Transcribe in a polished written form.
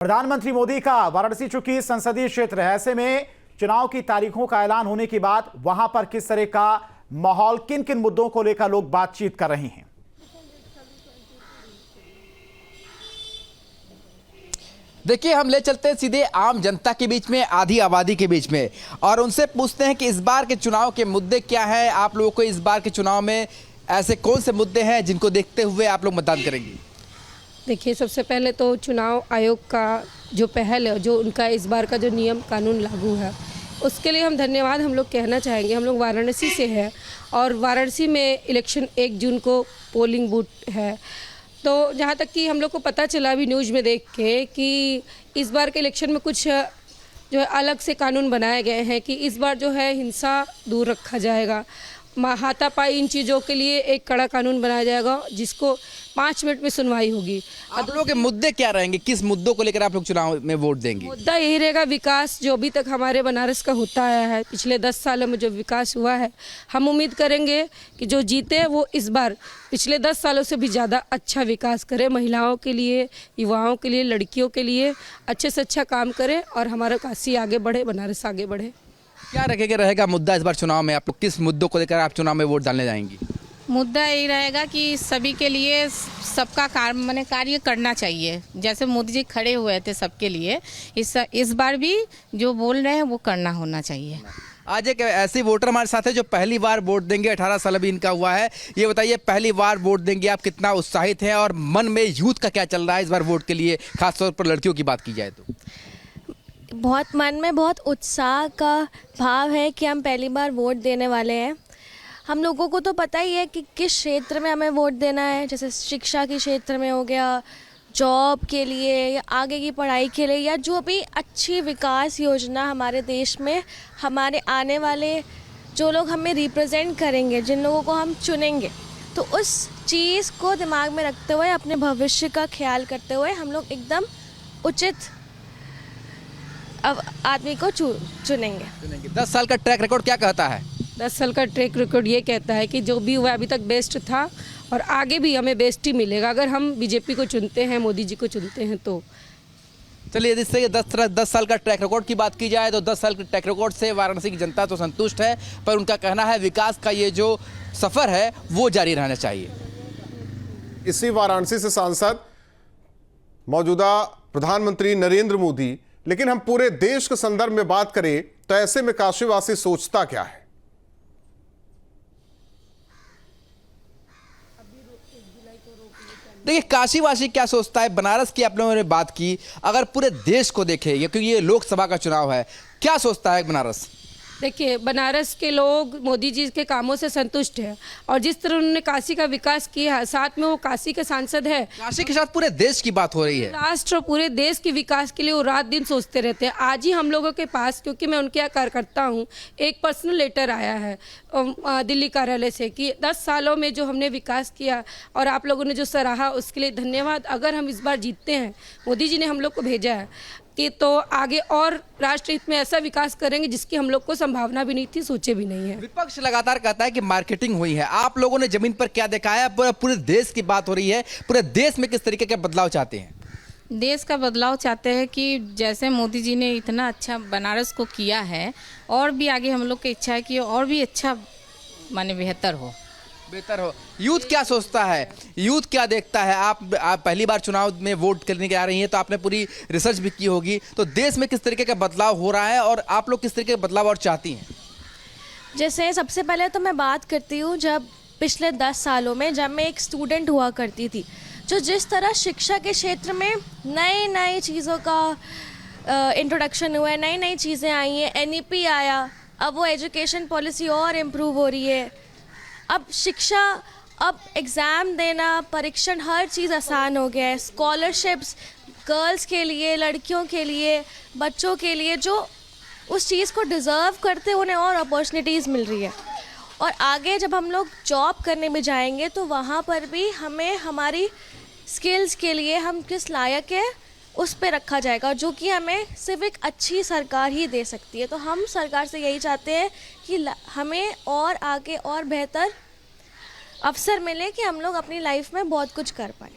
प्रधानमंत्री मोदी का वाराणसी चूंकि संसदीय क्षेत्र है, ऐसे में चुनाव की तारीखों का ऐलान होने के बाद वहां पर किस तरह का माहौल, किन किन मुद्दों को लेकर लोग बातचीत कर रहे हैं। देखिए, हम ले चलते हैं सीधे आम जनता के बीच में, आधी आबादी के बीच में, और उनसे पूछते हैं कि इस बार के चुनाव के मुद्दे क्या हैं। आप लोगों को इस बार के चुनाव में ऐसे कौन से मुद्दे हैं जिनको देखते हुए आप लोग मतदान करेंगे। देखिए, सबसे पहले तो चुनाव आयोग का जो पहल है, जो उनका इस बार का जो नियम कानून लागू है, उसके लिए हम धन्यवाद हम लोग कहना चाहेंगे। हम लोग वाराणसी से हैं और वाराणसी में इलेक्शन 1 जून को पोलिंग बूथ है। तो जहाँ तक कि हम लोग को पता चला अभी न्यूज़ में देख के कि इस बार के इलेक्शन में कुछ जो है अलग से कानून बनाए गए हैं कि इस बार जो है हिंसा दूर रखा जाएगा, हाथापाई इन चीज़ों के लिए एक कड़ा कानून बनाया जाएगा जिसको 5 मिनट में सुनवाई होगी। आप लोगों के मुद्दे क्या रहेंगे, किस मुद्दों को लेकर आप लोग चुनाव में वोट देंगे। मुद्दा यही रहेगा, विकास जो अभी तक हमारे बनारस का होता आया है, पिछले 10 सालों में जो विकास हुआ है, हम उम्मीद करेंगे कि जो जीते वो इस बार पिछले 10 सालों से भी ज़्यादा अच्छा विकास करे, महिलाओं के लिए, युवाओं के लिए, लड़कियों के लिए अच्छे से अच्छा काम करे और हमारा काशी आगे बढ़े, बनारस आगे बढ़े। क्या रहेगा मुद्दा इस बार चुनाव में, आप लोग किस मुद्दों को लेकर आप चुनाव में वोट डालने जाएंगी। मुद्दा यही रहेगा कि सभी के लिए सबका कार्य करना चाहिए। जैसे मोदी जी खड़े हुए थे सबके लिए, इस बार भी जो बोल रहे हैं वो करना होना चाहिए। आज एक ऐसी वोटर हमारे साथ है जो पहली बार वोट देंगे, 18 साल अभी इनका हुआ है। ये बताइए, पहली बार वोट देंगे, आप कितना उत्साहित हैं और मन में यूथ का क्या चल रहा है इस बार वोट के लिए, खासतौर पर लड़कियों की बात की जाए तो। बहुत मन में बहुत उत्साह का भाव है कि हम पहली बार वोट देने वाले हैं। हम लोगों को तो पता ही है कि किस क्षेत्र में हमें वोट देना है, जैसे शिक्षा के क्षेत्र में हो गया, जॉब के लिए या आगे की पढ़ाई के लिए, या जो भी अच्छी विकास योजना हमारे देश में हमारे आने वाले जो लोग हमें रिप्रेजेंट करेंगे, जिन लोगों को हम चुनेंगे, तो उस चीज़ को दिमाग में रखते हुए, अपने भविष्य का ख्याल करते हुए हम लोग एकदम उचित आदमी को चुनेंगे। 10 साल का ट्रैक रिकॉर्ड क्या कहता है। 10 साल का ट्रैक रिकॉर्ड ये कहता है कि जो भी हुआ अभी तक बेस्ट था और आगे भी हमें बेस्ट ही मिलेगा अगर हम बीजेपी को चुनते हैं, मोदी जी को चुनते हैं तो। चलिए, जिससे 10 साल का ट्रैक रिकॉर्ड की बात की जाए तो 10 साल के ट्रैक रिकॉर्ड से वाराणसी की जनता तो संतुष्ट है, पर उनका कहना है विकास का ये जो सफ़र है वो जारी रहना चाहिए। इसी वाराणसी से सांसद मौजूदा प्रधानमंत्री नरेंद्र मोदी, लेकिन हम पूरे देश के संदर्भ में बात करें तो ऐसे में काशीवासी सोचता क्या है। देखिए, काशीवासी क्या सोचता है, बनारस की आप लोगों ने बात की, अगर पूरे देश को देखें क्योंकि ये लोकसभा का चुनाव है, क्या सोचता है बनारस। देखिए, बनारस के लोग मोदी जी के कामों से संतुष्ट हैं और जिस तरह उन्होंने काशी का विकास किया है, साथ में वो काशी के सांसद है, काशी के साथ पूरे देश की बात हो रही है। राष्ट्र और पूरे देश के विकास के लिए वो रात दिन सोचते रहते हैं। आज ही हम लोगों के पास, क्योंकि मैं उनके यहाँ कार्यकर्ता हूँ, एक पर्सनल लेटर आया है दिल्ली कार्यालय से कि 10 सालों में जो हमने विकास किया और आप लोगों ने जो सराहा उसके लिए धन्यवाद। अगर हम इस बार जीतते हैं, मोदी जी ने हम लोग को भेजा है कि तो आगे और राष्ट्र हित में ऐसा विकास करेंगे जिसकी हम लोग को संभावना भी नहीं थी, सोचे भी नहीं है। विपक्ष लगातार कहता है कि मार्केटिंग हुई है, आप लोगों ने जमीन पर क्या देखा है। पूरे देश की बात हो रही है, पूरे देश में किस तरीके के बदलाव चाहते हैं। देश का बदलाव चाहते हैं कि जैसे मोदी जी ने इतना अच्छा बनारस को किया है, और भी आगे हम लोग की इच्छा है कि और भी अच्छा माने बेहतर हो। यूथ क्या सोचता है, यूथ क्या देखता है। आप पहली बार चुनाव में वोट करने के आ रही हैं तो आपने पूरी रिसर्च भी की होगी, तो देश में किस तरीके का बदलाव हो रहा है और आप लोग किस तरीके का बदलाव और चाहती हैं। जैसे सबसे पहले तो मैं बात करती हूँ, जब पिछले 10 सालों में जब मैं एक स्टूडेंट हुआ करती थी, जो जिस तरह शिक्षा के क्षेत्र में नई चीज़ों का इंट्रोडक्शन हुआ है, नई चीज़ें आई हैं, NEP आया, अब वो एजुकेशन पॉलिसी और इम्प्रूव हो रही है। अब शिक्षा, अब एग्ज़ाम देना, परीक्षण, हर चीज़ आसान हो गया है। स्कॉलरशिप्स गर्ल्स के लिए, लड़कियों के लिए, बच्चों के लिए, जो उस चीज़ को डिज़र्व करते उन्हें और अपॉर्चुनिटीज़ मिल रही है। और आगे जब हम लोग जॉब करने में जाएंगे तो वहाँ पर भी हमें हमारी स्किल्स के लिए हम किस लायक है उस पे रखा जाएगा, जो कि हमें सिर्फ एक अच्छी सरकार ही दे सकती है। तो हम सरकार से यही चाहते हैं कि हमें और आगे और बेहतर अवसर मिले कि हम लोग अपनी लाइफ में बहुत कुछ कर पाएँ।